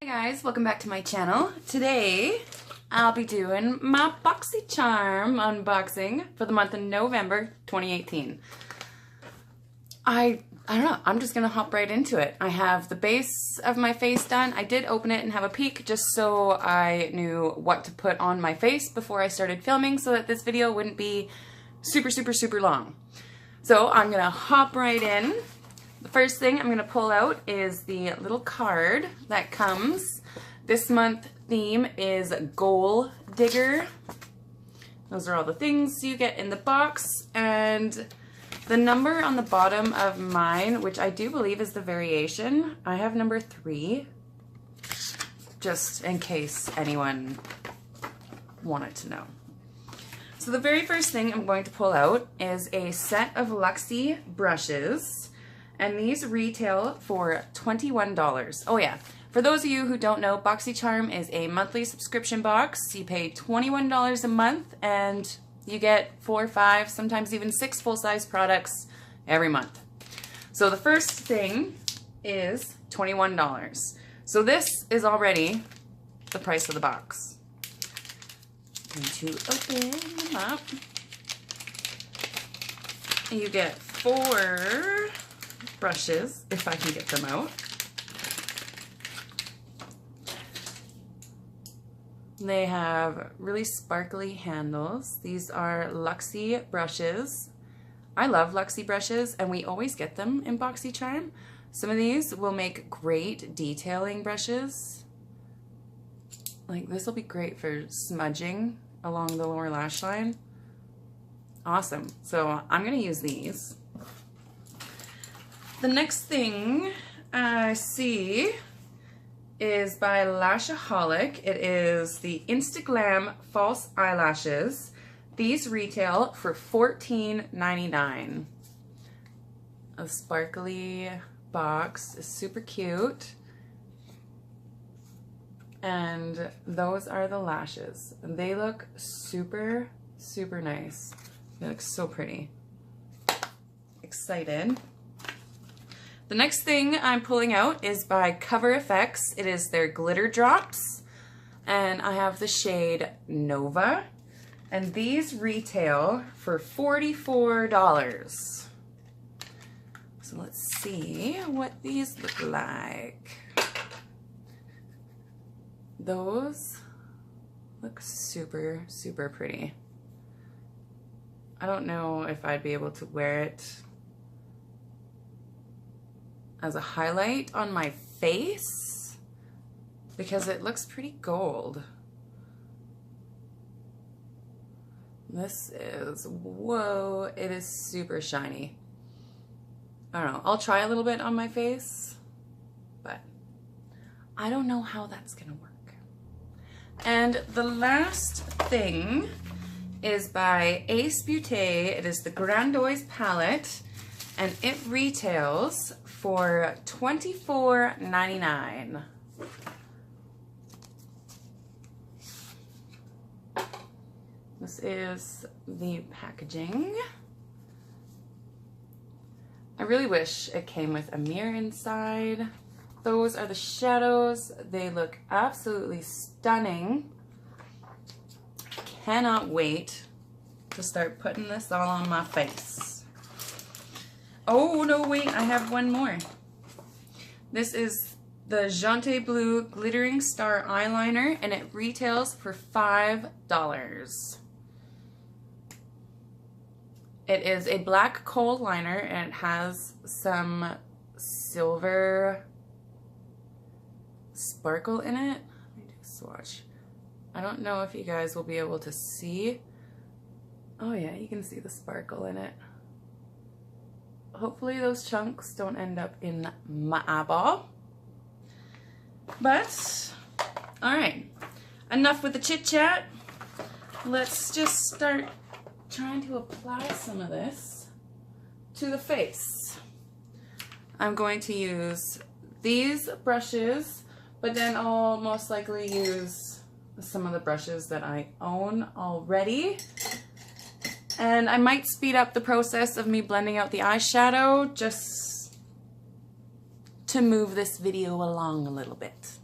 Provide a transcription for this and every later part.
Hey guys, welcome back to my channel. Today I'll be doing my Boxycharm unboxing for the month of November 2018. I don't know, I'm just gonna hop right into it. I have the base of my face done. I did open it and have a peek just so I knew what to put on my face before I started filming so that this video wouldn't be super long. So I'm gonna hop right in. The first thing I'm going to pull out is the little card that comes. This month theme is Goal Digger. Those are all the things you get in the box, and the number on the bottom of mine, which I do believe is the variation, I have number 3, just in case anyone wanted to know. So the very first thing I'm going to pull out is a set of Luxie brushes. And these retail for $21. Oh yeah, for those of you who don't know, Boxycharm is a monthly subscription box. You pay $21 a month and you get 4, 5, sometimes even 6 full-size products every month. So the first thing is $21. So this is already the price of the box. I'm going to open them up. You get 4 brushes, if I can get them out. They have really sparkly handles. These are Luxie brushes. I love Luxie brushes, and we always get them in Boxycharm. Some of these will make great detailing brushes. Like this will be great for smudging along the lower lash line. Awesome. So I'm going to use these. The next thing I see is by Lashaholic. It is the Instaglam false eyelashes. These retail for $14.99. A sparkly box is super cute. And those are the lashes. They look super nice. They look so pretty. Excited. The next thing I'm pulling out is by Cover FX. It is their glitter drops, and I have the shade Nova, and these retail for $44. So let's see what these look like. Those look super pretty. I don't know if I'd be able to wear it as a highlight on my face because it looks pretty gold. This is, whoa, it is super shiny. I don't know, I'll try a little bit on my face, but I don't know how that's gonna work. And the last thing is by Ace Beauté. It is the Grandoise palette, and it retails for $24.99. This is the packaging. I really wish it came with a mirror inside. Those are the shadows. They look absolutely stunning. Cannot wait to start putting this all on my face. Oh, no, wait, I have one more. This is the Jante Blue Glittering Star Eyeliner, and it retails for $5. It is a black kohl liner, and it has some silver sparkle in it. Let me do a swatch. I don't know if you guys will be able to see. Oh yeah, you can see the sparkle in it. Hopefully those chunks don't end up in my eyeball. But, alright, enough with the chit chat. Let's just start trying to apply some of this to the face. I'm going to use these brushes, but then I'll most likely use some of the brushes that I own already. And I might speed up the process of me blending out the eyeshadow just to move this video along a little bit.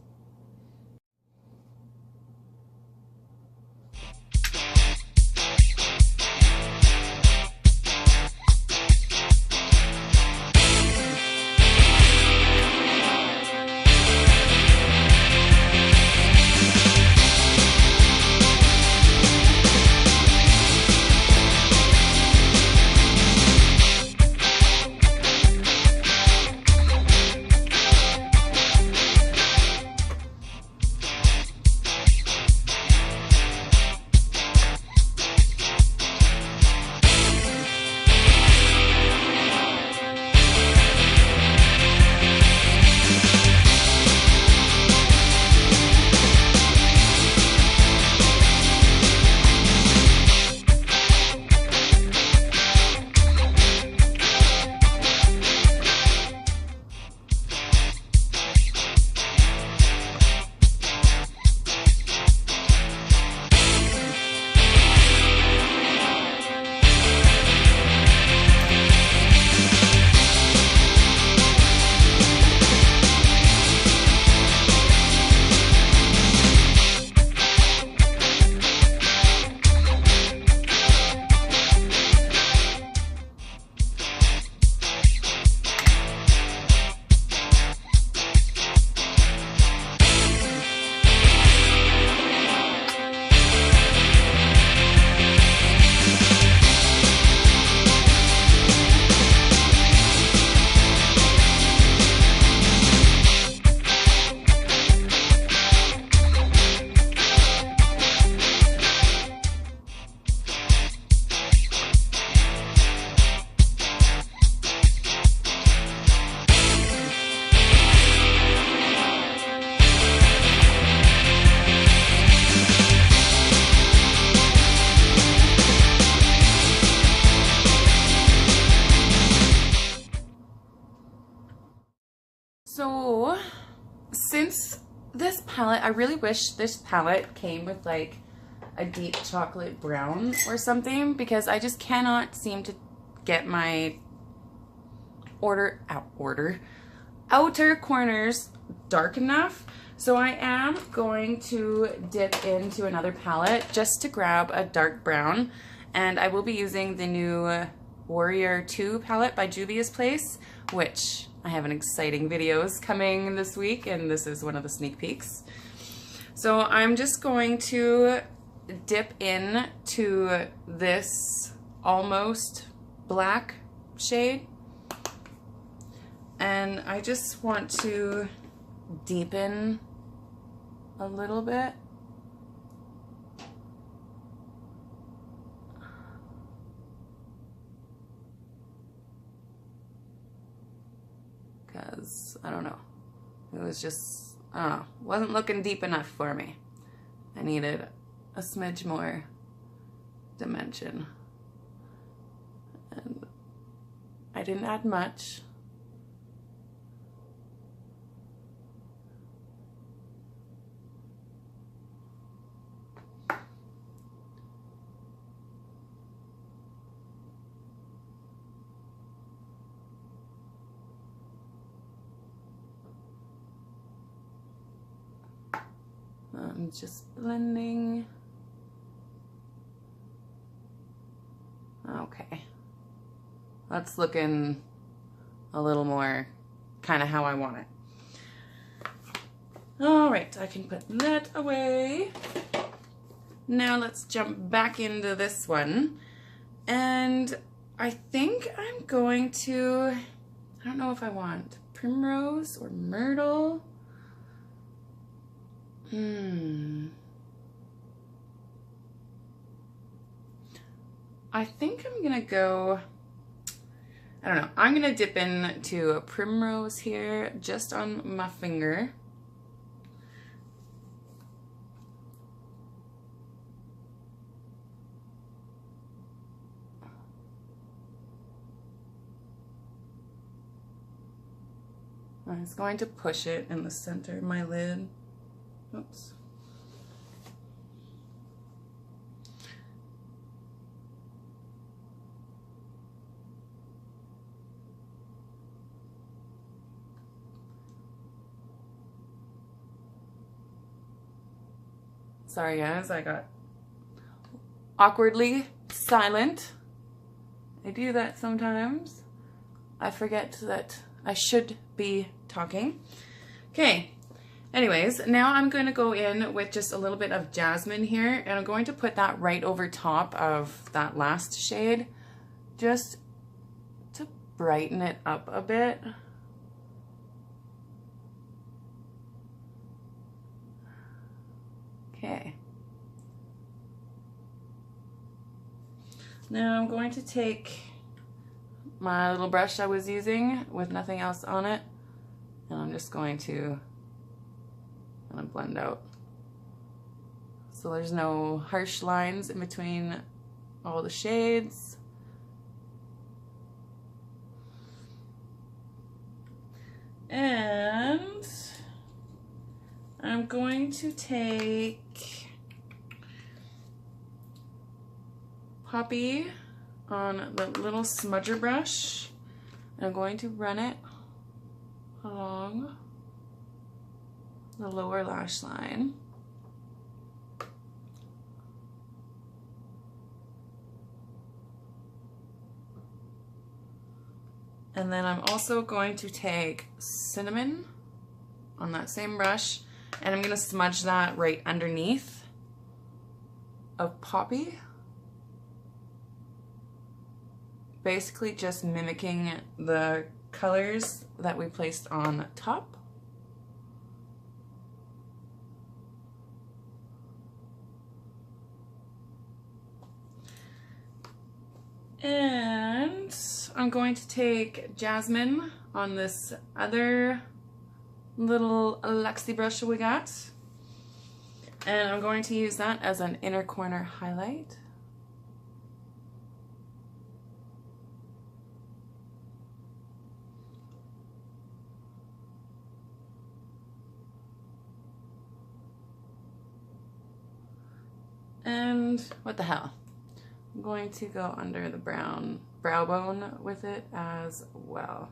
since this palette, I really wish this palette came with like a deep chocolate brown or something, because I just cannot seem to get my outer corners dark enough. So I am going to dip into another palette just to grab a dark brown, and I will be using the new Warrior 2 palette by Juvias Place, which I have an exciting videos coming this week, and this is one of the sneak peeks. So I'm just going to dip in to this almost black shade, and I just want to deepen a little bit. Because I don't know, it was just, I don't know, wasn't looking deep enough for me. I needed a smidge more dimension, and I didn't add much. I'm just blending. Okay, that's looking a little more kind of how I want it. All right, I can put that away. Now let's jump back into this one. And I think I'm going to, I don't know if I want primrose or myrtle. I think I'm gonna go, I don't know, I'm gonna dip into a primrose here just on my finger. I was going to push it in the center of my lid. Oops. Sorry guys, I got awkwardly silent. I do that sometimes. I forget that I should be talking. Okay. Anyways, now I'm going to go in with just a little bit of jasmine here, and I'm going to put that right over top of that last shade, just to brighten it up a bit. Okay. Now I'm going to take my little brush I was using with nothing else on it, and I'm just going to blend out so there's no harsh lines in between all the shades. And I'm going to take Poppy on the little smudger brush, and I'm going to run it along the lower lash line. And then I'm also going to take cinnamon on that same brush, and I'm going to smudge that right underneath of Poppy. Basically just mimicking the colors that we placed on top. And I'm going to take jasmine on this other little Luxie brush we got, and I'm going to use that as an inner corner highlight. And what the hell? I'm going to go under the brown brow bone with it as well.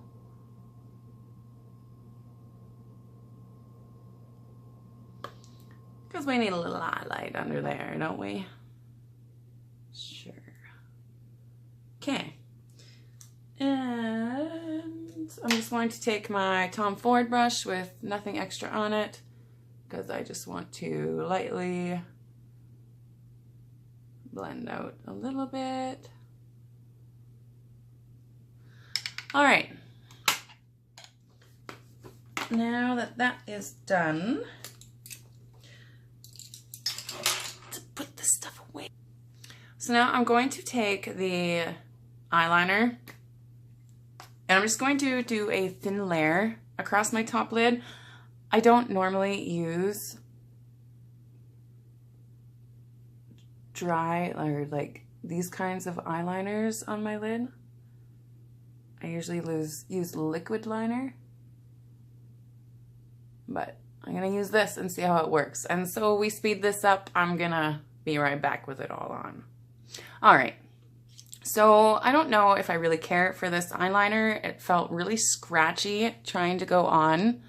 Because we need a little highlight under there, don't we? Sure. Okay. And I'm just going to take my Tom Ford brush with nothing extra on it, because I just want to lightly blend out a little bit. All right. Now that that is done, to put this stuff away. So now I'm going to take the eyeliner and I'm just going to do a thin layer across my top lid. I don't normally use dry or like these kinds of eyeliners on my lid. I usually use liquid liner, but I'm gonna use this and see how it works. And so we speed this up. I'm gonna be right back with it all on. All right. So I don't know if I really care for this eyeliner. It felt really scratchy trying to go on.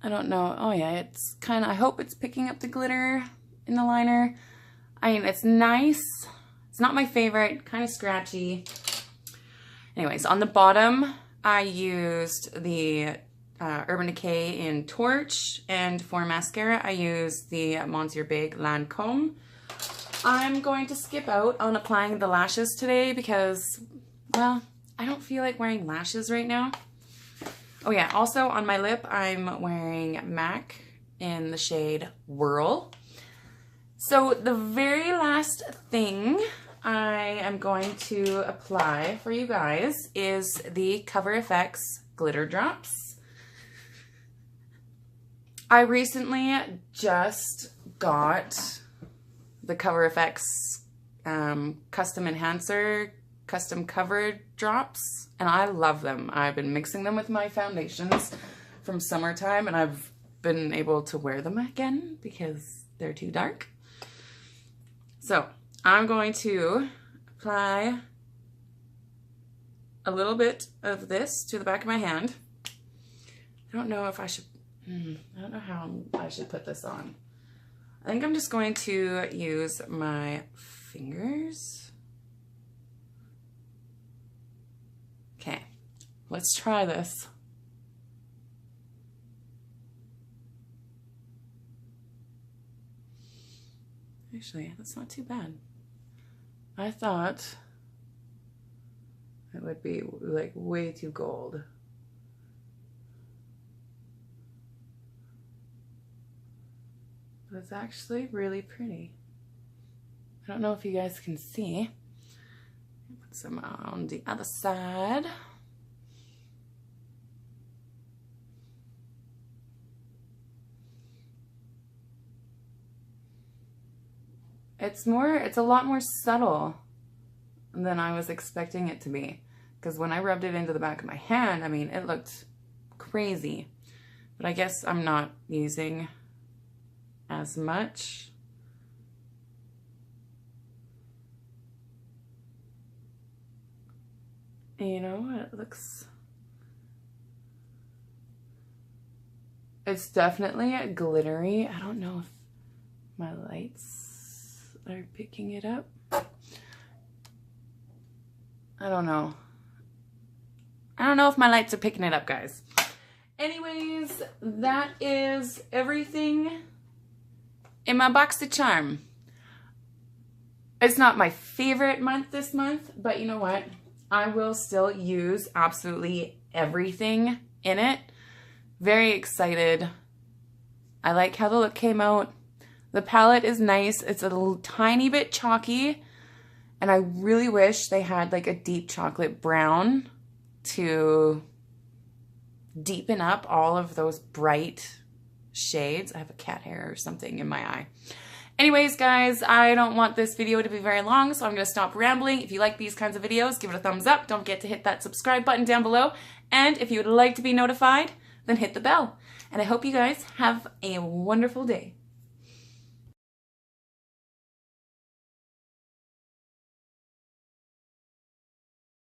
I don't know. Oh yeah, it's kind of, I hope it's picking up the glitter in the liner. I mean, it's nice. It's not my favorite, kind of scratchy. Anyways, on the bottom, I used the Urban Decay in Torch, and for mascara, I used the Monsieur Big Lancome. I'm going to skip out on applying the lashes today because, well, I don't feel like wearing lashes right now. Oh yeah, also on my lip, I'm wearing MAC in the shade Whirl. So the very last thing I am going to apply for you guys is the Cover FX Glitter Drops. I recently just got the Cover FX Custom Enhancer Custom Cover Drops, and I love them. I've been mixing them with my foundations from summertime, and I've been able to wear them again because they're too dark. So I'm going to apply a little bit of this to the back of my hand. I don't know if I should, I don't know how I should put this on. I think I'm just going to use my fingers. Okay, let's try this. Actually, that's not too bad. I thought it would be like way too gold. But it's actually really pretty. I don't know if you guys can see. Put some on the other side. It's a lot more subtle than I was expecting it to be. Because when I rubbed it into the back of my hand, I mean, it looked crazy. But I guess I'm not using as much. You know, it looks, it's definitely glittery. I don't know if my lights are picking it up. I don't know. I don't know if my lights are picking it up, guys. Anyways, that is everything in my Boxycharm. It's not my favorite month this month, but you know what? I will still use absolutely everything in it. Very excited. I like how the look came out. The palette is nice. It's a little tiny bit chalky, and I really wish they had like a deep chocolate brown to deepen up all of those bright shades. I have a cat hair or something in my eye. Anyways, guys, I don't want this video to be very long, so I'm going to stop rambling. If you like these kinds of videos, give it a thumbs up. Don't forget to hit that subscribe button down below. And if you would like to be notified, then hit the bell. And I hope you guys have a wonderful day.